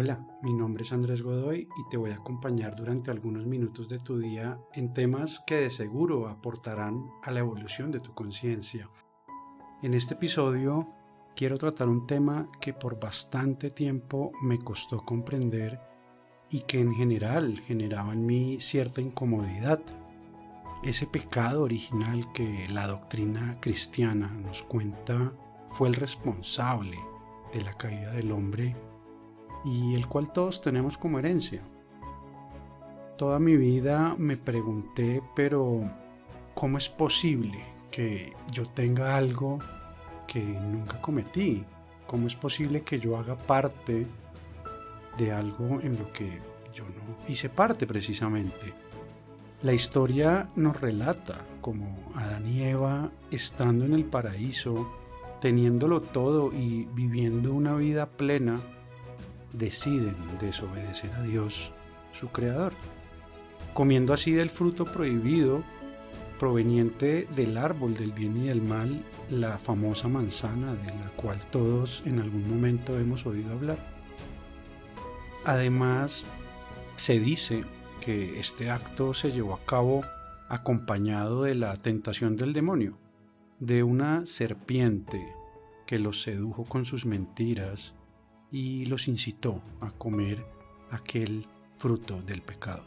Hola, mi nombre es Andrés Godoy y te voy a acompañar durante algunos minutos de tu día en temas que de seguro aportarán a la evolución de tu conciencia. En este episodio quiero tratar un tema que por bastante tiempo me costó comprender y que en general generaba en mí cierta incomodidad. Ese pecado original que la doctrina cristiana nos cuenta fue el responsable de la caída del hombre y el cual todos tenemos como herencia. Toda mi vida me pregunté, pero ¿cómo es posible que yo tenga algo que nunca cometí? ¿Cómo es posible que yo haga parte de algo en lo que yo no hice parte precisamente? La historia nos relata cómo Adán y Eva, estando en el paraíso, teniéndolo todo y viviendo una vida plena, deciden desobedecer a Dios, su creador, comiendo así del fruto prohibido proveniente del árbol del bien y del mal, la famosa manzana de la cual todos en algún momento hemos oído hablar. Además, se dice que este acto se llevó a cabo acompañado de la tentación del demonio, de una serpiente que los sedujo con sus mentiras y los incitó a comer aquel fruto del pecado.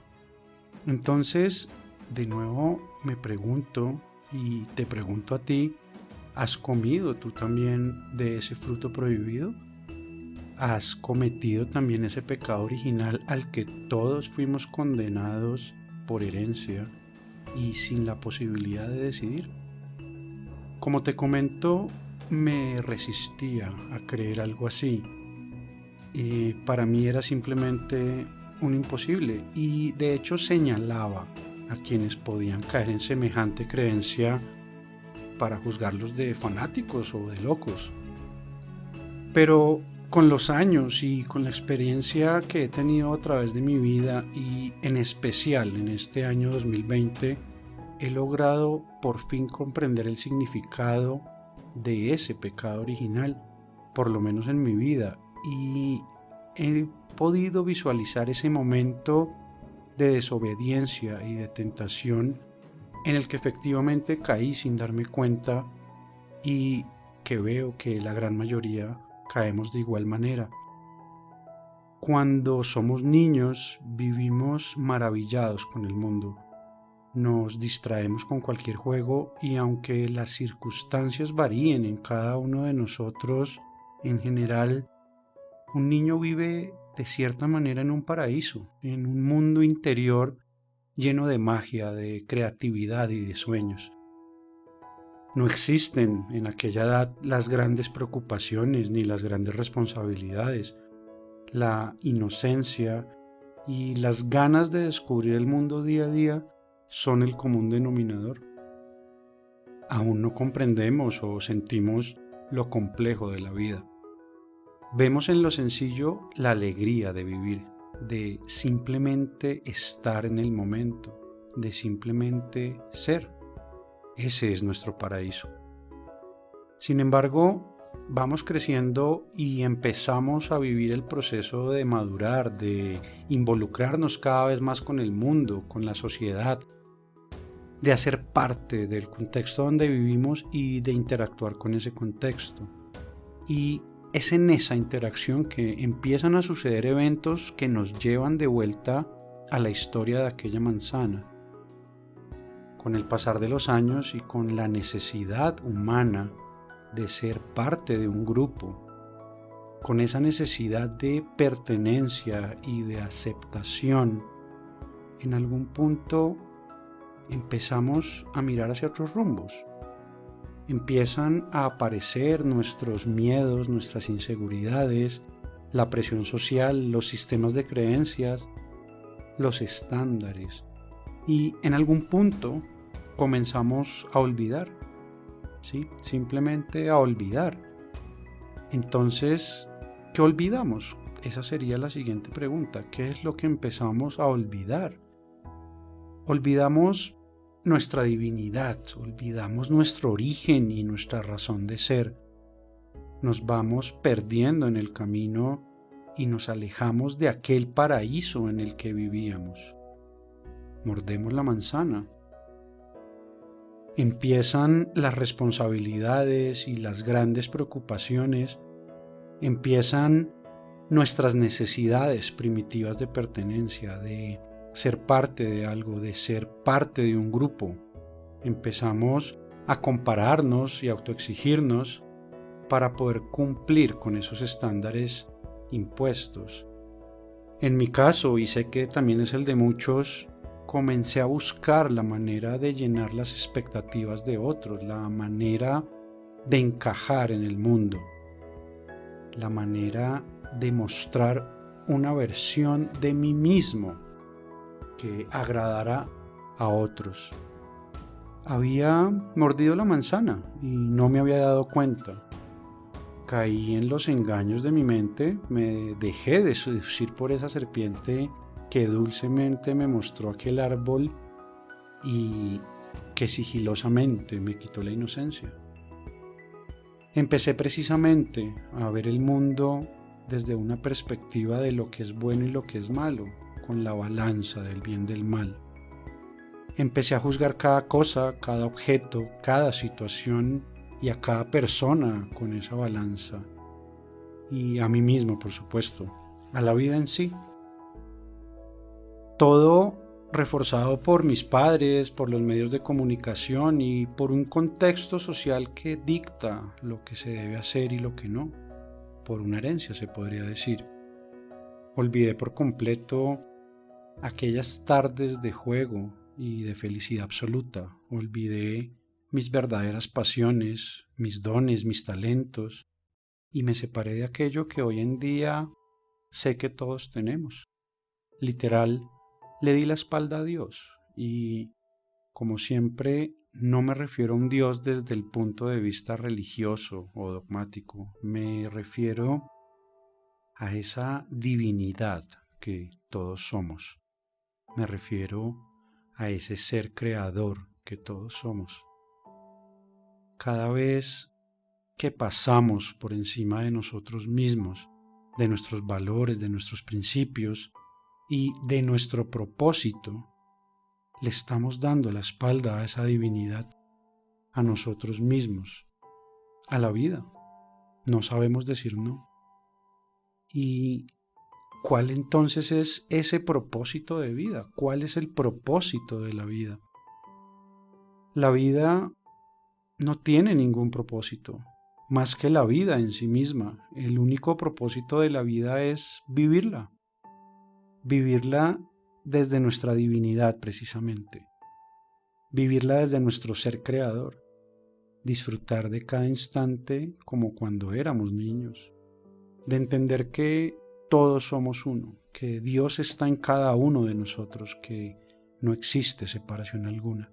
Entonces, de nuevo me pregunto y te pregunto a ti, ¿has comido tú también de ese fruto prohibido? ¿Has cometido también ese pecado original al que todos fuimos condenados por herencia y sin la posibilidad de decidir? Como te comento, me resistía a creer algo así. Para mí era simplemente un imposible y de hecho señalaba a quienes podían caer en semejante creencia para juzgarlos de fanáticos o de locos. Pero con los años y con la experiencia que he tenido a través de mi vida y en especial en este año 2020, he logrado por fin comprender el significado de ese pecado original, por lo menos en mi vida, y he podido visualizar ese momento de desobediencia y de tentación en el que efectivamente caí sin darme cuenta y que veo que la gran mayoría caemos de igual manera. Cuando somos niños vivimos maravillados con el mundo. Nos distraemos con cualquier juego y aunque las circunstancias varíen en cada uno de nosotros, en general, un niño vive de cierta manera en un paraíso, en un mundo interior lleno de magia, de creatividad y de sueños. No existen en aquella edad las grandes preocupaciones ni las grandes responsabilidades. La inocencia y las ganas de descubrir el mundo día a día son el común denominador. Aún no comprendemos o sentimos lo complejo de la vida. Vemos en lo sencillo la alegría de vivir, de simplemente estar en el momento, de simplemente ser. Ese es nuestro paraíso. Sin embargo, vamos creciendo y empezamos a vivir el proceso de madurar, de involucrarnos cada vez más con el mundo, con la sociedad, de hacer parte del contexto donde vivimos y de interactuar con ese contexto. Y es en esa interacción que empiezan a suceder eventos que nos llevan de vuelta a la historia de aquella manzana. Con el pasar de los años y con la necesidad humana de ser parte de un grupo, con esa necesidad de pertenencia y de aceptación, en algún punto empezamos a mirar hacia otros rumbos. Empiezan a aparecer nuestros miedos, nuestras inseguridades, la presión social, los sistemas de creencias, los estándares. Y en algún punto comenzamos a olvidar, ¿sí? Simplemente a olvidar. Entonces, ¿qué olvidamos? Esa sería la siguiente pregunta. ¿Qué es lo que empezamos a olvidar? Olvidamos nuestra divinidad, olvidamos nuestro origen y nuestra razón de ser. Nos vamos perdiendo en el camino y nos alejamos de aquel paraíso en el que vivíamos. Mordemos la manzana. Empiezan las responsabilidades y las grandes preocupaciones, empiezan nuestras necesidades primitivas de pertenencia, de ser parte de algo, de ser parte de un grupo. Empezamos a compararnos y autoexigirnos para poder cumplir con esos estándares impuestos. En mi caso, y sé que también es el de muchos, comencé a buscar la manera de llenar las expectativas de otros, la manera de encajar en el mundo, la manera de mostrar una versión de mí mismo que agradara a otros. Había mordido la manzana y no me había dado cuenta. Caí en los engaños de mi mente, me dejé de seducir por esa serpiente que dulcemente me mostró aquel árbol y que sigilosamente me quitó la inocencia. Empecé precisamente a ver el mundo desde una perspectiva de lo que es bueno y lo que es malo, con la balanza del bien y del mal. Empecé a juzgar cada cosa, cada objeto, cada situación y a cada persona con esa balanza. Y a mí mismo, por supuesto, a la vida en sí. Todo reforzado por mis padres, por los medios de comunicación y por un contexto social que dicta lo que se debe hacer y lo que no, por una herencia se podría decir. Olvidé por completo aquellas tardes de juego y de felicidad absoluta. Olvidé mis verdaderas pasiones, mis dones, mis talentos, y me separé de aquello que hoy en día sé que todos tenemos. Literal, le di la espalda a Dios y, como siempre, no me refiero a un Dios desde el punto de vista religioso o dogmático, me refiero a esa divinidad que todos somos, me refiero a ese ser creador que todos somos. Cada vez que pasamos por encima de nosotros mismos, de nuestros valores, de nuestros principios y de nuestro propósito, le estamos dando la espalda a esa divinidad, a nosotros mismos, a la vida. No sabemos decir no. ¿Y cuál entonces es ese propósito de vida? ¿Cuál es el propósito de la vida? La vida no tiene ningún propósito, más que la vida en sí misma. El único propósito de la vida es vivirla. Vivirla desde nuestra divinidad precisamente. Vivirla desde nuestro ser creador. Disfrutar de cada instante como cuando éramos niños. De entender que todos somos uno, que Dios está en cada uno de nosotros, que no existe separación alguna.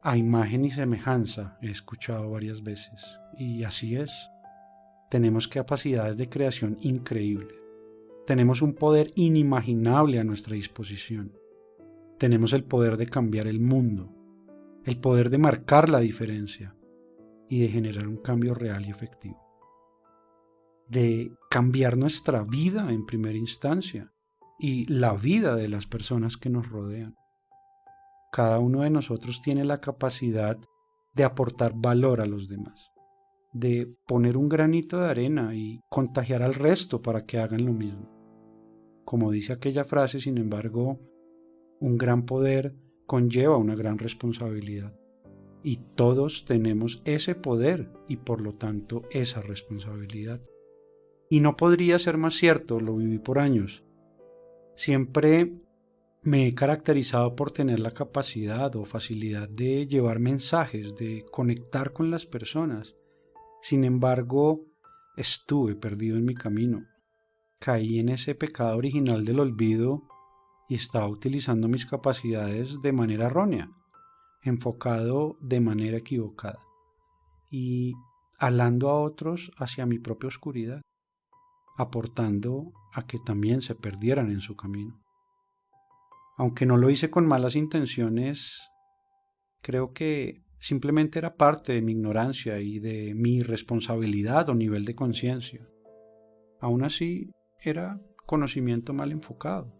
A imagen y semejanza he escuchado varias veces, y así es. Tenemos capacidades de creación increíbles. Tenemos un poder inimaginable a nuestra disposición. Tenemos el poder de cambiar el mundo, el poder de marcar la diferencia y de generar un cambio real y efectivo. De cambiar nuestra vida en primera instancia y la vida de las personas que nos rodean. Cada uno de nosotros tiene la capacidad de aportar valor a los demás, de poner un granito de arena y contagiar al resto para que hagan lo mismo. Como dice aquella frase, sin embargo, un gran poder conlleva una gran responsabilidad. Y todos tenemos ese poder y por lo tanto esa responsabilidad. Y no podría ser más cierto, lo viví por años. Siempre me he caracterizado por tener la capacidad o facilidad de llevar mensajes, de conectar con las personas. Sin embargo, estuve perdido en mi camino. Caí en ese pecado original del olvido y estaba utilizando mis capacidades de manera errónea, enfocado de manera equivocada y alando a otros hacia mi propia oscuridad, aportando a que también se perdieran en su camino. Aunque no lo hice con malas intenciones, creo que simplemente era parte de mi ignorancia y de mi irresponsabilidad o nivel de conciencia. Aún así, era conocimiento mal enfocado.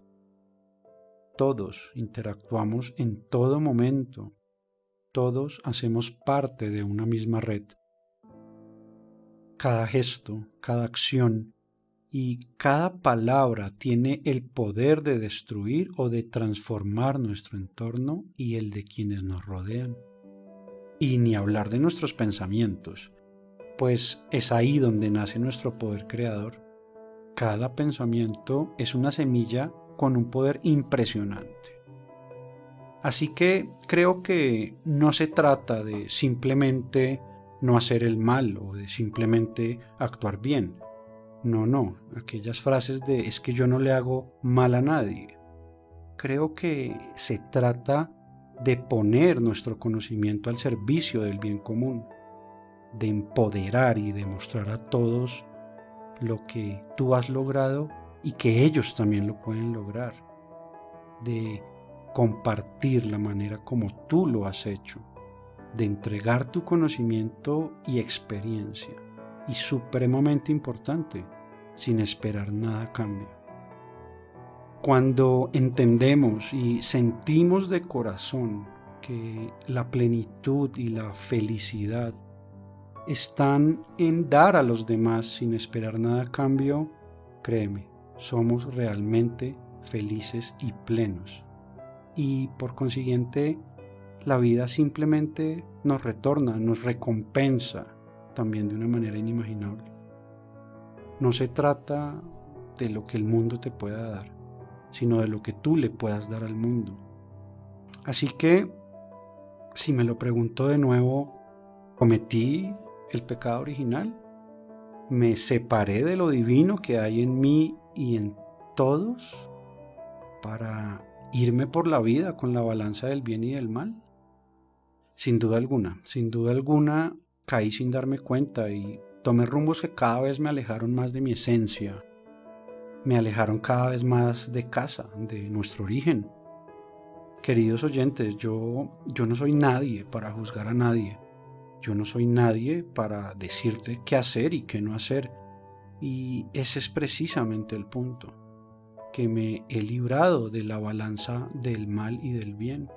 Todos interactuamos en todo momento. Todos hacemos parte de una misma red. Cada gesto, cada acción y cada palabra tiene el poder de destruir o de transformar nuestro entorno y el de quienes nos rodean. Y ni hablar de nuestros pensamientos, pues es ahí donde nace nuestro poder creador. Cada pensamiento es una semilla con un poder impresionante. Así que creo que no se trata de simplemente no hacer el mal o de simplemente actuar bien. No, aquellas frases de es que yo no le hago mal a nadie. Creo que se trata de poner nuestro conocimiento al servicio del bien común, de empoderar y demostrar a todos lo que tú has logrado y que ellos también lo pueden lograr, de compartir la manera como tú lo has hecho, de entregar tu conocimiento y experiencia, y supremamente importante, sin esperar nada a cambio. Cuando entendemos y sentimos de corazón que la plenitud y la felicidad están en dar a los demás sin esperar nada a cambio, créeme, somos realmente felices y plenos. Y por consiguiente, la vida simplemente nos retorna, nos recompensa también de una manera inimaginable. No se trata de lo que el mundo te pueda dar, sino de lo que tú le puedas dar al mundo. Así que, si me lo pregunto de nuevo, ¿cometí el pecado original? ¿Me separé de lo divino que hay en mí y en todos para irme por la vida con la balanza del bien y del mal? Sin duda alguna, caí sin darme cuenta y tomé rumbos que cada vez me alejaron más de mi esencia, me alejaron cada vez más de casa, de nuestro origen. Queridos oyentes, yo no soy nadie para juzgar a nadie. Yo no soy nadie para decirte qué hacer y qué no hacer. Y ese es precisamente el punto, que me he librado de la balanza del mal y del bien,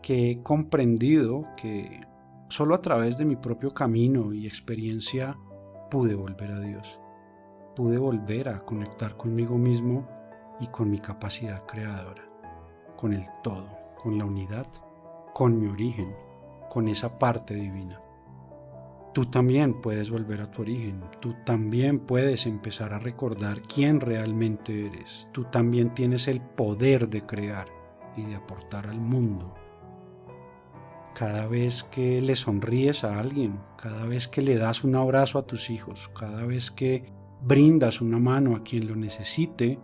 que he comprendido que solo a través de mi propio camino y experiencia pude volver a Dios. Pude volver a conectar conmigo mismo y con mi capacidad creadora, con el todo, con la unidad, con mi origen, con esa parte divina. Tú también puedes volver a tu origen, tú también puedes empezar a recordar quién realmente eres, tú también tienes el poder de crear y de aportar al mundo. Cada vez que le sonríes a alguien, cada vez que le das un abrazo a tus hijos, cada vez que brindas una mano a quien lo necesite,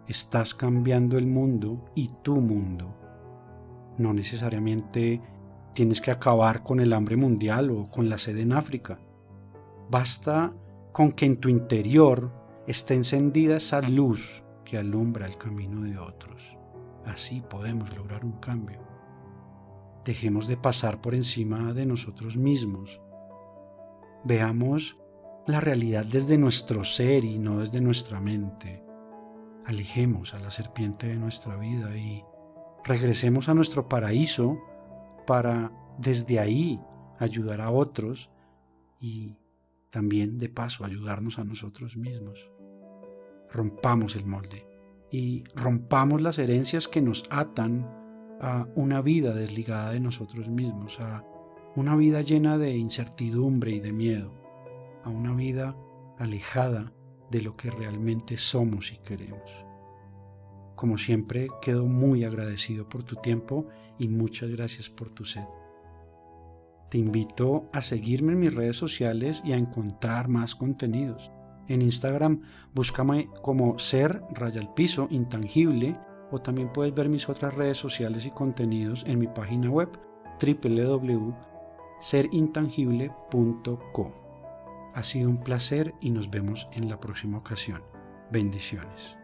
estás cambiando el mundo y tu mundo. No necesariamente tienes que acabar con el hambre mundial o con la sed en África. Basta con que en tu interior esté encendida esa luz que alumbra el camino de otros. Así podemos lograr un cambio. Dejemos de pasar por encima de nosotros mismos. Veamos la realidad desde nuestro ser y no desde nuestra mente. Alejemos a la serpiente de nuestra vida y regresemos a nuestro paraíso para desde ahí ayudar a otros y también de paso ayudarnos a nosotros mismos. Rompamos el molde y rompamos las herencias que nos atan a una vida desligada de nosotros mismos, a una vida llena de incertidumbre y de miedo, a una vida alejada de lo que realmente somos y queremos. Como siempre, quedo muy agradecido por tu tiempo y muchas gracias por tu sed. Te invito a seguirme en mis redes sociales y a encontrar más contenidos. En Instagram, búscame como ser_piso intangible, o también puedes ver mis otras redes sociales y contenidos en mi página web www.serintangible.co. Ha sido un placer y nos vemos en la próxima ocasión. Bendiciones.